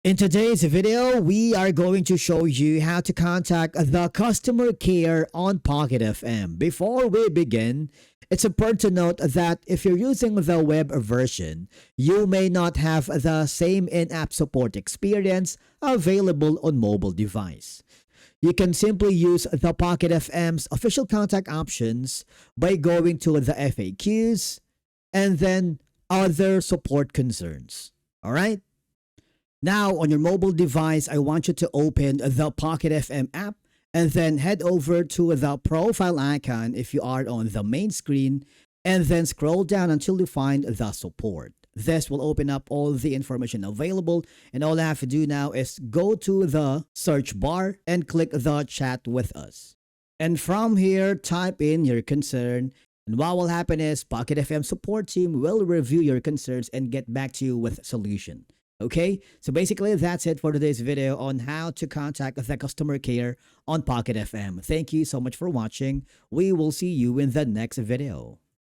In today's video, we are going to show you how to contact the customer care on Pocket FM. Before we begin, it's important to note that if you're using the web version, you may not have the same in-app support experience available on mobile device. You can simply use the Pocket FM's official contact options by going to the FAQs and then other support concerns. Alright? Now, on your mobile device, I want you to open the Pocket FM app and then head over to the profile icon if you are on the main screen and then scroll down until you find the support. This will open up all the information available, and all I have to do now is go to the search bar and click the chat with us. And from here, type in your concern, and what will happen is Pocket FM support team will review your concerns and get back to you with a solution. Okay, so basically that's it for today's video on how to contact the customer care on Pocket FM. Thank you so much for watching. We will see you in the next video.